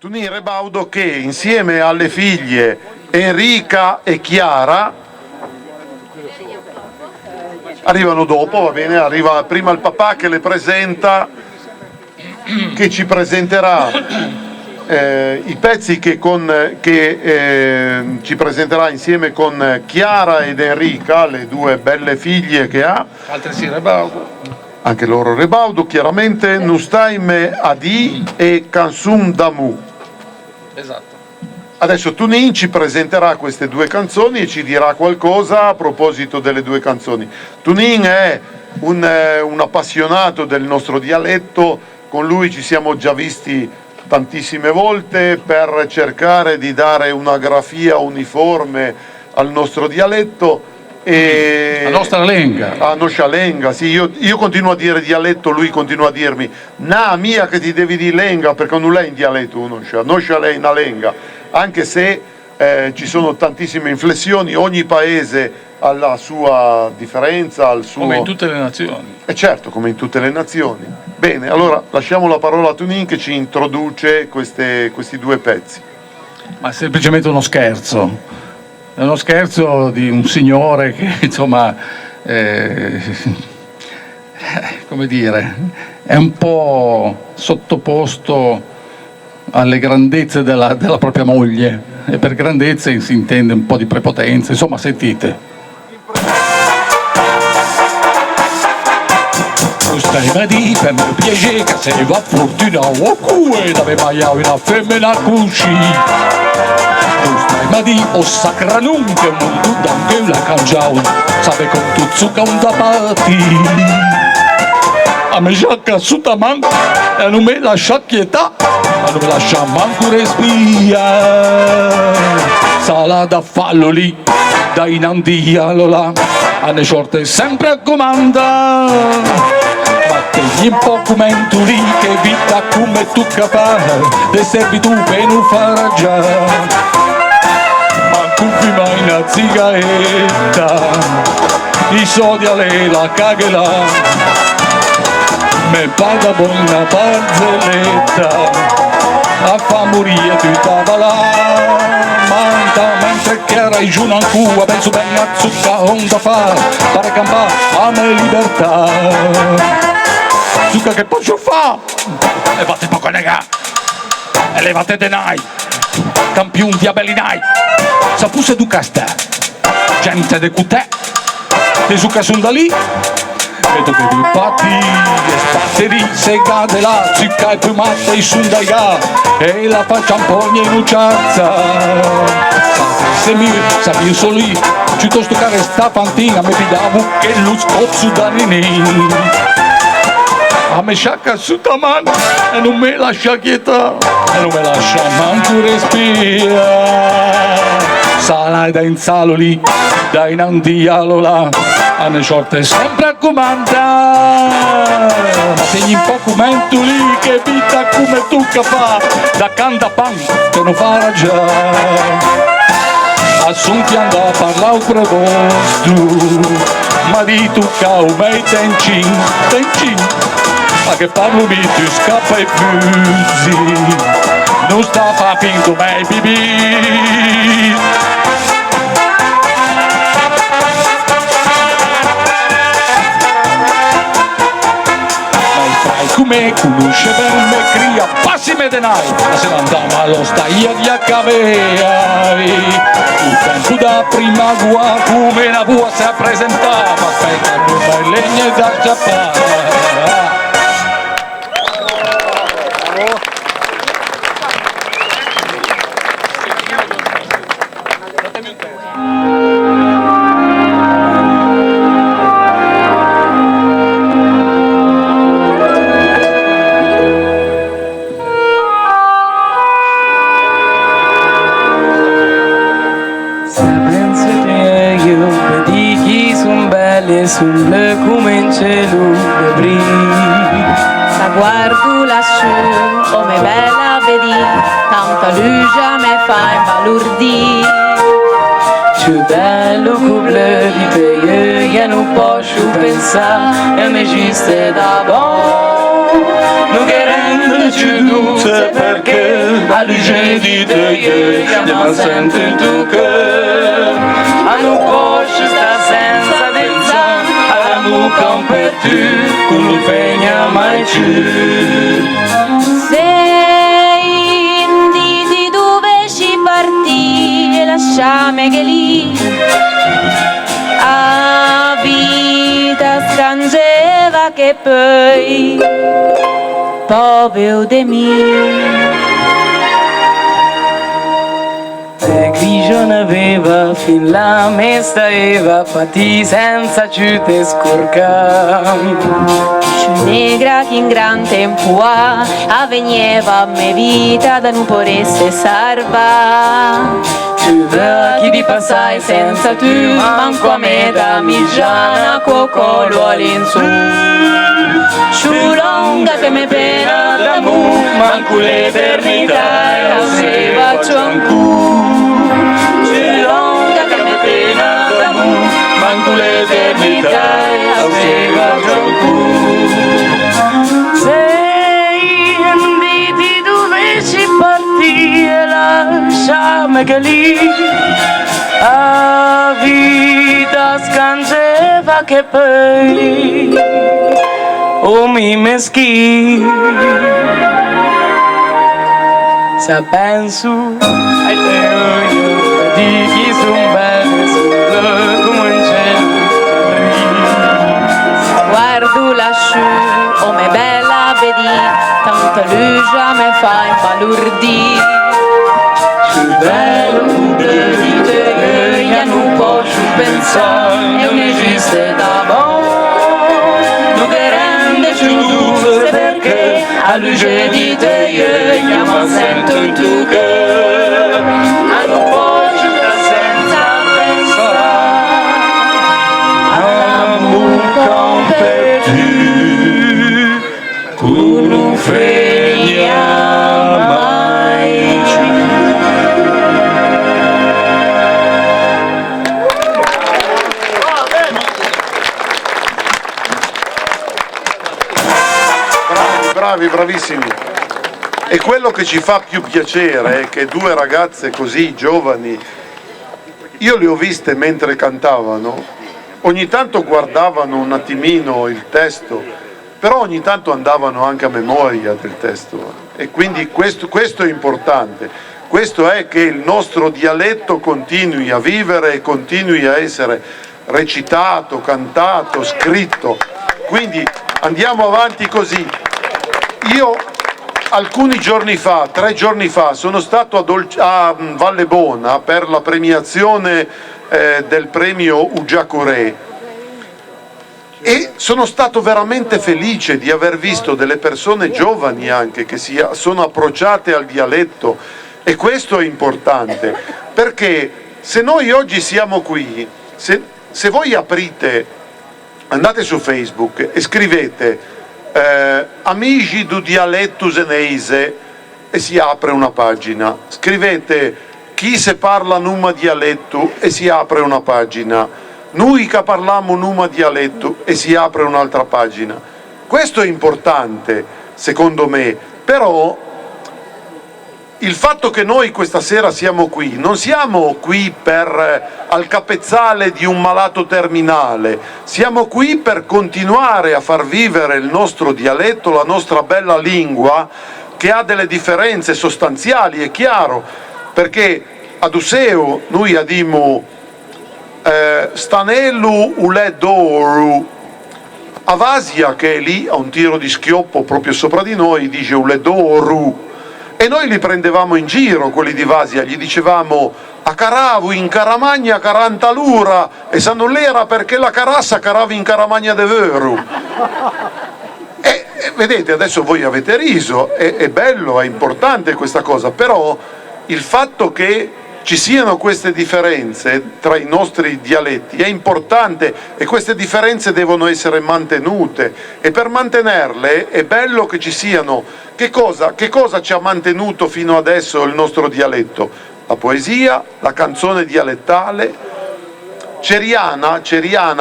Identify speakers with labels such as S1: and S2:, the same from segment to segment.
S1: Tunin Rebaudo che insieme alle figlie Enrica e Chiara arrivano dopo, va bene, arriva prima il papà che le presenta, che ci presenterà i pezzi che ci presenterà insieme con Chiara ed Enrica, le due belle figlie che ha,
S2: altresì Rebaudo,
S1: anche loro Rebaudo chiaramente, Nustaime Adi e Kansum Damu.
S2: esatto.
S1: Adesso Tunin ci presenterà queste due canzoni e ci dirà qualcosa a proposito delle due canzoni. Tunin è un appassionato del nostro dialetto, con lui ci siamo già visti tantissime volte per cercare di dare una grafia uniforme al nostro dialetto. E
S2: la nostra lenga.
S1: a nostra lenga, sì, io continuo a dire dialetto, lui continua a dirmi na mia che ti devi dire lenga, perché non è in dialetto, nostra lei una lenga, anche se ci sono tantissime inflessioni, ogni paese ha la sua differenza, al suo...
S2: Come in tutte le nazioni.
S1: certo, come in tutte le nazioni. Bene, allora lasciamo la parola a Tunin che ci introduce questi due pezzi.
S2: Ma è semplicemente uno scherzo. È uno scherzo di un signore che, insomma, come dire, è un po' sottoposto alle grandezze della propria moglie, e per grandezze si intende un po' di prepotenza, insomma, sentite. Stai di per me piacere che se va fortuna o cue dove mai una femmina cusci. Stai di o sacra nunca non tu anche la cangiao sape con tu zucca un tapati. A me giacca su taman e non me lascia quietà, ma non me lascia manco respira. Sala da fallo lì, da in andialo là, a ne sorte sempre a comanda. Tegli un po' come tu lì che vita come tu capace de servitù per non fare già ma cupi mai una zigaretta i soldi a lei la caghela me paga buona barzelletta a fa morire tutta là manta mentre che era giù non cua penso bene a zucca onda fa pare campare a me libertà. Zucca che posso fa? Levate poco nega e levate denai campion diabelinai sapuse du castè gente de cutè te zucca son da lì vedo che vi patti e spatteri sega de là zucca e piumate i son da ga e la faccia un po' inucciazza se mi sapevo solo io piuttosto che sta fantina mi fidavo che lo scozzo da ninin. A me sciacca su taman e non me lascia quieta e non me lascia manco respira. Sala da in salo lì, da in andialo là, a ne sorte sempre a comandare. Ma tegli un po' come tu lì che vita come tu che fa, da canta pan che non farà già. Assunti andò a parlare un preposto, ma di tu cau mei tencin, ma che parlo mi tu scappa e fuzzi non sta fa finto mai bibì ma il come conosce bene me cria passi me denai ma se andava allo staia di accavei il tempo da prima gua come una bua si presentava aspetta come legna da sciappare.
S3: Sul come in cielo la guardo lassù come bella vedi tanta luce me fa imbalordì più bello che bleu di te io non posso pensare e mi esiste da buon non che rende più dulce perché a lui
S2: de Dieu, je m'en sento in tu cœur. A nu posso sta senza denzan, amu per tu, con un fegna mai più.
S3: Se inditi dovessi partire, lasciami che lì a vita scangeva che poi povero de me.
S2: Se grigio n'aveva fin la mesta Eva, patì senza ci te scorcam.
S3: Ciù negra che in gran tempo avveniva a me vita da non poresse salva.
S2: Tu chi di passai senza tu, manco a me da migiana, cocolo all'insù.
S3: Ciù longa che me pena d'amore,
S2: manco l'eternità e la seva ciancu. Ciù longa che me pena d'amore, manco l'eternità e la seva ciancu. Lasciami che lì a vita scangeva che poi mi meschi se penso ai te di chi son bello come un cielo
S3: guardo lassù, oh me bella vedi, tanta luce me fa impalordire.
S2: bello couple di te, io non posso pensare, non esiste da buono, non che rende più duro perché a luce di te io mi sento in tu che non posso senza pensare, amore per tu, tu non fregna mai.
S1: Bravi, bravissimi. E quello che ci fa più piacere è che due ragazze così giovani, io le ho viste mentre cantavano, ogni tanto guardavano un attimino il testo, però ogni tanto andavano anche a memoria del testo, e quindi questo è importante. Questo è che il nostro dialetto continui a vivere e continui a essere recitato, cantato, scritto. Quindi andiamo avanti così. Io alcuni giorni fa, 3 giorni fa, sono stato a Vallebona per la premiazione del premio Ugiacorè e sono stato veramente felice di aver visto delle persone giovani anche che sono approcciate al dialetto, e questo è importante, perché se noi oggi siamo qui, se voi aprite, andate su Facebook e scrivete amici du dialetto senese e si apre una pagina, scrivete chi se parla numa dialetto e si apre una pagina, noi che parliamo numa dialetto e si apre un'altra pagina. Questo è importante secondo me, però il fatto che noi questa sera siamo qui, non siamo qui per al capezzale di un malato terminale, siamo qui per continuare a far vivere il nostro dialetto, la nostra bella lingua, che ha delle differenze sostanziali, è chiaro, perché ad Useo noi abbiamo stanello ulè d'oro, a Vasia, che è lì a un tiro di schioppo proprio sopra di noi, dice ulè d'oro. E noi li prendevamo in giro, quelli di Vasia, gli dicevamo a Caravu in Caramagna 40 l'ora, e se non l'era perché la carassa caravi in Caramagna de vero. E vedete, adesso voi avete riso, è bello, è importante questa cosa, però il fatto che ci siano queste differenze tra i nostri dialetti è importante, e queste differenze devono essere mantenute, e per mantenerle è bello che ci siano. Che cosa ci ha mantenuto fino adesso il nostro dialetto? La poesia, la canzone dialettale. Ceriana,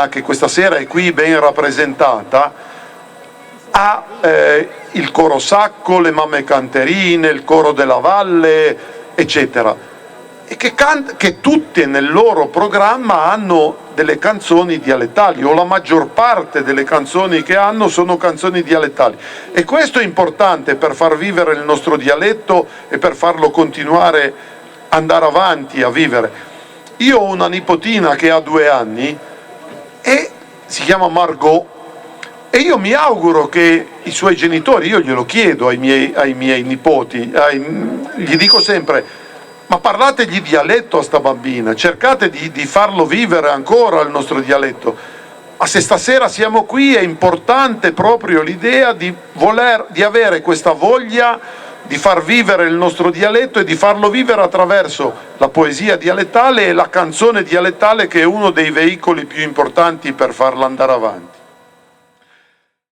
S1: che questa sera è qui ben rappresentata, ha il coro sacco, le mamme canterine, il coro della valle, eccetera. E che tutte nel loro programma hanno delle canzoni dialettali, o la maggior parte delle canzoni che hanno sono canzoni dialettali. E questo è importante per far vivere il nostro dialetto e per farlo continuare ad andare avanti a vivere. Io ho una nipotina che ha 2 anni e si chiama Margot, e io mi auguro che i suoi genitori, io glielo chiedo ai miei nipoti, gli dico sempre: ma parlategli dialetto a sta bambina, cercate di farlo vivere ancora il nostro dialetto. Ma se stasera siamo qui è importante proprio l'idea di avere questa voglia di far vivere il nostro dialetto e di farlo vivere attraverso la poesia dialettale e la canzone dialettale, che è uno dei veicoli più importanti per farla andare avanti.